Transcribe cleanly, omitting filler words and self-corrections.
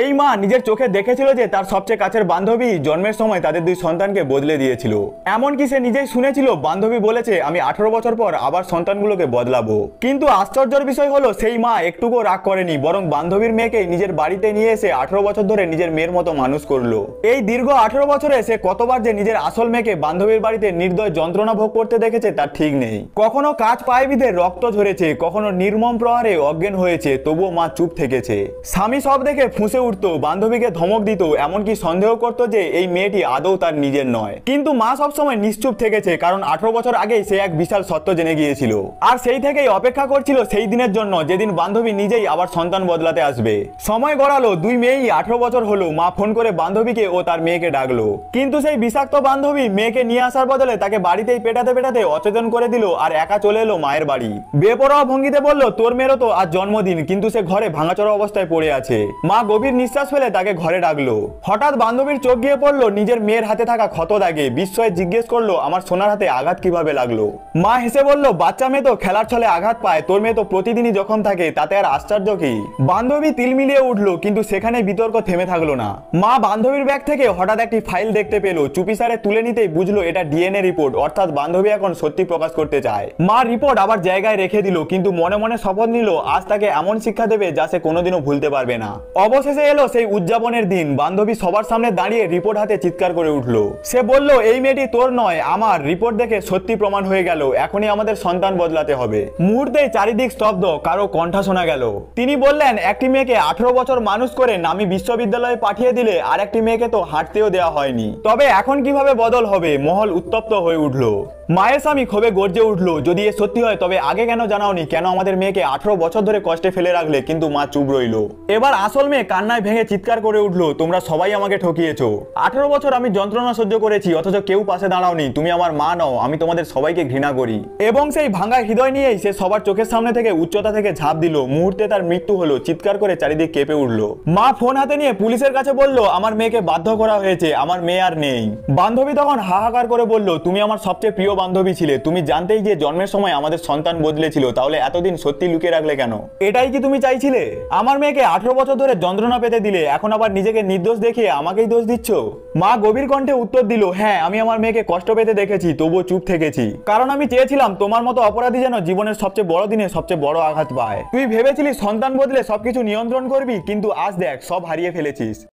এই মা নিজের চোখে দেখেছিল যে তার সবচেয়ে কাছের বান্ধবী জন্মের সময় তাদের দুই সন্তানকে বদলে দিয়েছিল। এমনকি সে নিজেই শুনেছিল বান্ধবী বলেছে আমি 18 বছর পর আবার সন্তানগুলোকে বদলাবো। কিন্তু আশ্চর্যের বিষয় হলো সেই মা একটুকুও রাগ করেনি, বরং বান্ধবীর মেয়েকে নিজের বাড়িতে নিয়ে এসে 18 বছর ধরে নিজের মেয়ের মতো মানুষ করলো। এই দীর্ঘ 18 বছরে সে কতবার যে নিজের আসল মেয়েকে বান্ধবীর বাড়িতে নির্দয় যন্ত্রণা ভোগ করতে দেখেছে তার ঠিক নেই। কখনো কাজ পায়ে বিঁধে রক্ত ঝরেছে, কখনো নির্মম প্রহারে অজ্ঞান হয়েছে, তবুও মা চুপ থেকেছে। স্বামী সব দেখে ফুঁসে উঠতো, বান্ধবীকে ধমক দিত, এমনকি সন্দেহ করতো যে এই মেয়েটি আদৌ তার নিজের নয়। কিন্তু মা সবসময় নিশ্চুপ থেকেছে, কারণ 18 বছর আগেই সে এক বিশাল সত্য জেনে গিয়েছিল। আর সেই থেকেই অপেক্ষা করছিল সেই দিনের জন্য যেদিন বান্ধবী নিজেই আবার সন্তান বদলাতে আসবে। সময় গড়ালো, দুই মেয়েই 18 বছর হলো। মা ফোন করে বান্ধবীকে ও তার মেয়েকে ডাকলো, কিন্তু সেই বিষাক্ত বান্ধবী মেয়েকে নিয়ে আসার বদলে তাকে বাড়িতেই পেটাতে পেটাতে অচেতন করে দিল আর একা চলে এলো মায়ের বাড়ি। বেপরোয়া ভঙ্গিতে বলল তোর মেয়েরও তো আজ জন্মদিন, কিন্তু সে ঘরে ভাঙাচোরা অবস্থায় পড়ে আছে। মা গভীর নিঃশ্বাস ফেলে তাকে ঘরে ডাকলো। হঠাৎ বান্ধবীর চোখ গিয়ে পড়লো নিজের মেয়ের হাতে থাকা ক্ষত দাগে। বিস্ময়ে জিজ্ঞেস করলো আমার সোনার হাতে আঘাত কিভাবে লাগলো। মা হেসে বলল বাচ্চা মেয়ে তো খেলার ছলে আঘাত পায়, তোর মেয়ে তো প্রতিদিনই যখন থাকে, তাতে আর আশ্চর্য কি। বান্ধবী তিল মিলিয়ে উঠলো, কিন্তু সেখানে বিতর্ক থেমে থাকলো না। মা বান্ধবীর ব্যাগ থেকে হঠাৎ একটি ফাইল দেখতে পেলো। চুপিসারে তুলে নিতেই বুঝলো এটা ডিএনএ রিপোর্ট, অর্থাৎ বান্ধবী এখন সত্যি প্রকাশ করতে চায়। মা রিপোর্ট আবার জায়গায় রেখে দিল, কিন্তু মনে মনে শপথ নিল আজ তাকে এমন শিক্ষা দেবে যা সে কোনোদিনও ভুলতে পারবে না। অবশেষে এলো সেই উদযাপনের দিন। বান্ধবী সবার সামনে দাঁড়িয়ে রিপোর্ট হাতে চিৎকার করে উঠলো। সে বলল এই মেয়েটি তোর নয় আমার। রিপোর্ট দেখে সত্যি প্রমাণ হয়ে গেল, এখনই আমাদের সন্তান বদলাতে হবে। মুহূর্তেই চারিদিক স্তব্ধ, কারো কণ্ঠ শোনা গেল। তিনি বললেন একটি মেয়েকে 18 বছর মানুষ করে নামি বিশ্ববিদ্যালয়ে পাঠিয়ে দিলে আর একটি মেয়েকে তো হাঁটতেও দেওয়া হয়নি, তবে এখন কিভাবে বদল হবে। মহল উত্তপ্ত হয়ে উঠলো। মায়ের স্বামী ক্ষোভে গর্জে উঠলো, যদি এ সত্যি হয় তবে আগে কেন জানাওনি, কেন আমাদের মেয়েকে 18 বছর ধরে কষ্টে ফেলে রাখলে। কিন্তু মা চুপ রইল। এবার আসল মেয়ে কান্নায় ভেঙে চিৎকার করে উঠলো তোমরা সবাই আমাকে ঠকিয়েছো। 18 বছর আমি যন্ত্রণা সহ্য করেছি, অথচ কেউ পাশে দাঁড়াওনি। তুমি আমার মা নও, আমি তোমাদের সবাইকে ঘৃণা করি। এবং সেই ভাঙা হৃদয় নিয়েই সে সবার চোখের সামনে থেকে উচ্চতা থেকে ঝাঁপ দিল। মুহূর্তে তার মৃত্যু হলো। চিৎকার করে চারিদিক কেঁপে উঠলো। মা ফোন হাতে নিয়ে পুলিশের কাছে বলল আমার মেয়েকে বাধ্য করা হয়েছে, আমার মেয়ে আর নেই। বান্ধবী তখন হাহাকার করে বলল তুমি আমার সবচেয়ে প্রিয় বান্ধবী ছিলে, তুমি জানতেই যে জন্মের সময় আমাদের সন্তান বদলেছিল, তাহলে এতদিন সত্যি লুকিয়ে রাখলে কেন? এটাই কি তুমি চাইছিলে? আমার মেয়েকে 18 বছর ধরে যন্ত্রণা পেতে দিলে, এখন আবার নিজেকে নির্দোষ দেখিয়ে আমাকেই দোষ দিচ্ছ। মা গভীর কণ্ঠে উত্তর দিল হ্যাঁ, আমি আমার মেয়েকে কষ্ট পেতে দেখেছি, তবুও চুপ থেকেছি, কারণ আমি চেয়েছিলাম তোমার মতো অপরাধী যেন জীবনের সবচেয়ে বড় দিনে সবচেয়ে বড় আঘাত পায়। তুই ভেবেছিলি সন্তান বদলে সবকিছু নিয়ন্ত্রণ করবি, কিন্তু আজ দেখ সব হারিয়ে ফেলেছিস।